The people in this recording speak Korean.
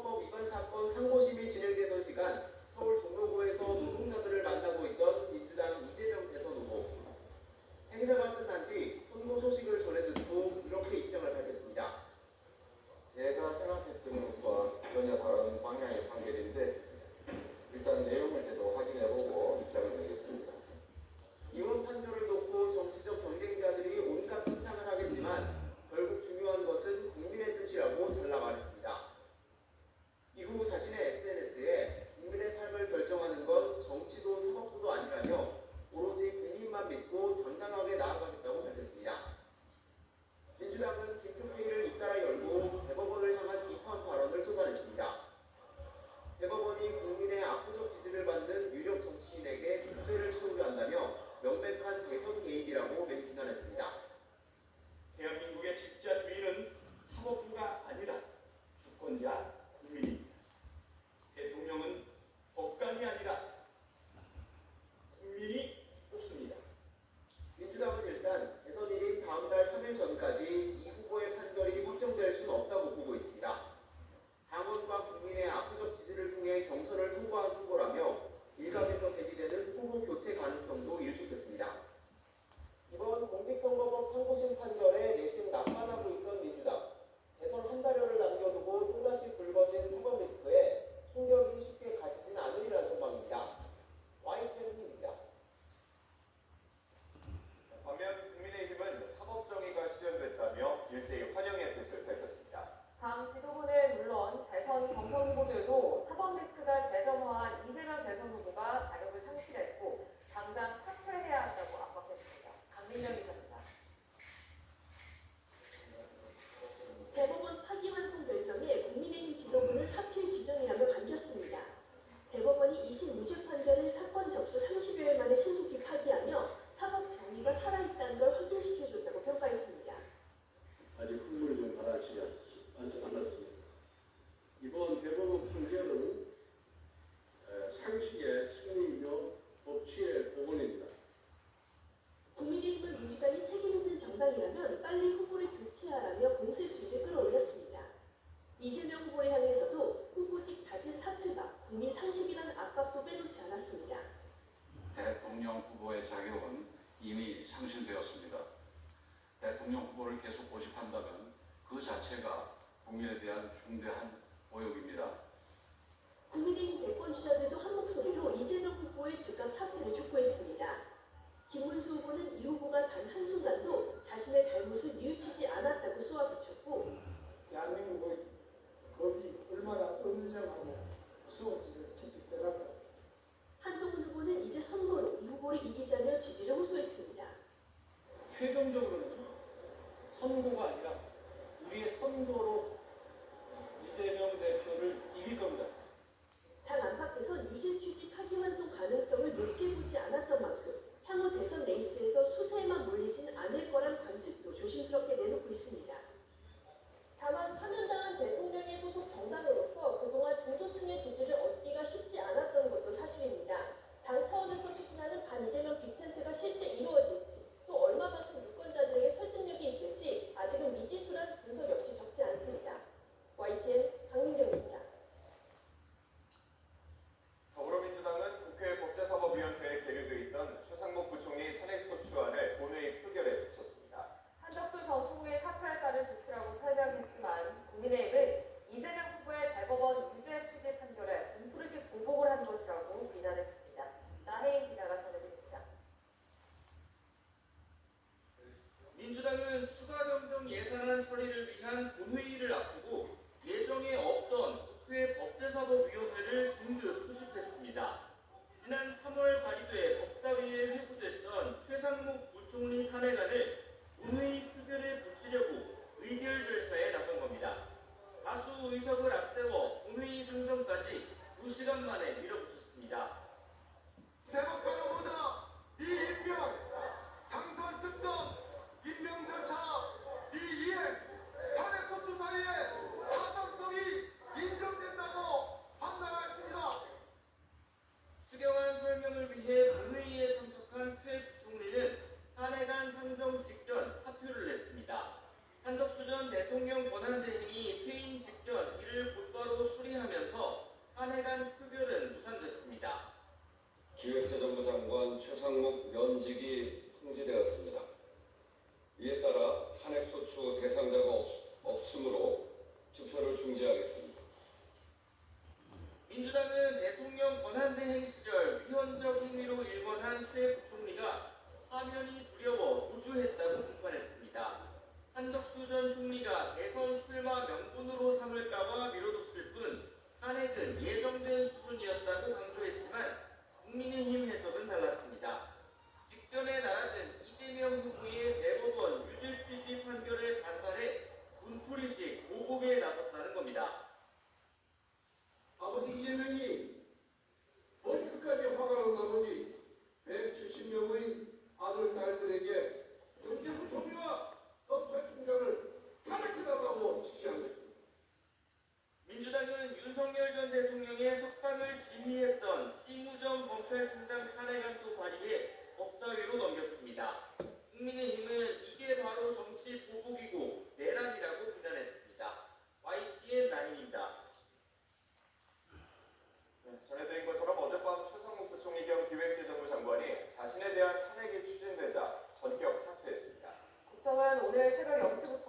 선거법 위반 사건 상고심이 진행되던 시간 서울 종로구에서 노동자들을 만나고 있던 민주당 이재명 대선 후보. 행사가 끝난 뒤 선고 소식을 전해 듣고 이렇게 입장을 밝혔습니다. 제가 생각했던 것과 전혀 다른 방향의 판결인데 일단 내용을 제도 확인해보고 입장을 내겠습니다. 이번 판결을 놓고 정치적 경쟁자들이 온갖 상상을 하겠지만 결국 중요한 것은 국민의 뜻이라고 잘라 말했습니다. 이후 자신의 SNS에 국민의 삶을 결정하는 건 정치도 사법부도 아니라며 오로지 국민만 믿고 당당하게 나아가겠다고 밝혔습니다. 민주당은 긴급회의를 잇따라 열고 대법원을 향한 비판 발언을 쏟아냈습니다. 대법원이 국민의 압도적 지지를 받는 유력 정치인에게 족쇄를 채우려 한다며 명백한 대선 개입이라고 비난했습니다. 대한민국의 진짜 주인은 사법부가 아니라 주권자 국민입니다. 대통령은 법관이 아니라 국민이 뽑습니다. 민주당은 일단 대선일인 다음 달 3일 전까지 이 후보의 판결이 확정될 수는 없다고 보고 있습니다. 당원과 국민의 압도적 지지를 통해 경선을 통과한 후보라며 일각에서 제기되는 후보 교체 가능성도 일축됐습니다. 이번 공직선거법 상고심 판결에 내심 낙관하고 있던 민주당. 대선 한 달여를 남겨두고 또다시 불거진 사법 리스크에 충격이 쉽게 가시진 않으리란 전망입니다. YTN입니다. 반면 국민의힘은 사법정의가 실현됐다며 일제히 환영의 뜻을 밝혔습니다. 당 지도부는 물론 대선 경선 후보들도 사법 리스크가 재점화한 이재명 대선 후보가 자격을 상실했고 당장 사퇴해야 한다고 압박했습니다. 강민정 기자입니다. 대법원 파기환송 결정에 국민의힘 지도부는 사필 규정이라며 반겼습니다. 대법원이 2심 무죄 판결을 사건 접수 30여일 만에 신속히 파기하며 사법 정의가 살아있다는 걸 확인시켜줬다고 평가했습니다. 아직 흥분이 좀 가라앉지 않았습니다. 이번 대법원 판결은 상식의 승리이며 법치의 복원입니다. 국민의힘은 민주당이 책임있는 정당이라면 빨리 후보를 교체하라며 공세 수위를 끌어올렸습니다. 이재명 후보를 향해서도 후보직 자진 사퇴가 국민 상식이라는 압박도 빼놓지 않았습니다. 대통령 후보의 자격은 이미 상실되었습니다. 대통령 후보를 계속 고집한다면 그 자체가 국민에 대한 중대한 모욕입니다. 국민의힘 대권 주자들도 한 목소리로 이재명 후보의 즉각 사퇴를 촉구했습니다. 김문수 후보는 이 후보가 단 한순간도 자신의 잘못을 뉘우치지 않았다고 쏘아붙였고 대한민국의 법이 얼마나 엄정하고 무서운지를 깊이 깨닫다. 한동훈 후보는 이제 선거로 이 후보를 이기자며 지지를 호소했습니다. 최종적으로는 선고가 아니라 우리의 선거로 이재명 대표를 이길 겁니다. 당 안팎에선 유죄 취지 파기환송 가능성을 높게 보지 않았던 만큼 향후 대선 레이스에서 수세에만 몰리진 않을 거란 관측도 조심스럽게 내놓고 있습니다. 다만 파면당한 대통령의 소속 정당으로서 그동안 중도층의 지지를 얻기가 쉽지 않았던 것도 사실입니다. 당 차원에서 추진하는 반 이재명 빅텐트가 실제 이루어질지 또 얼마만큼 유권자들에게 설득력이 있을지 아직은 미지수란 분석 역시 적지 않습니다. YTN 강민정입니다. 더불어민주당은 국회 법제사법위원회에 계류돼 있던 최상목 부총리 탄핵소추안을 본회의 표결에 붙였습니다. 한덕수 전 총리의 사퇴할까를 조치라고 설명했지만 국민의힘은 이재명 후보의 대법원 유죄 취지 판결에 분푸르식 보복을 한 것이라고 비난했습니다. 나혜인 기자가 전해드립니다. 민주당은 추가 경정 예산안 처리를 위한 본회의를 앞두고 예정에 없던 국회 법제사법위원회를 긴급 소집했습니다. 지난 3월 발의돼 법사위에 회부됐던 최상목 부총리 탄핵안을 본회의 표결에 붙이려고 의결 절차에 나선 겁니다. 다수 의석을 앞세워 본회의 상정까지 2시간 만에 밀어붙였습니다. 대법관 후보자 이임명 상설특검 임명 절차 이이행 탄핵소추 사이에 타당성이 인정된다고 판단하였습니다. 추경안 설명을 위해 본회의에 참석한 최 부총리는 탄핵안 상정 직전 오늘 새벽 0시부터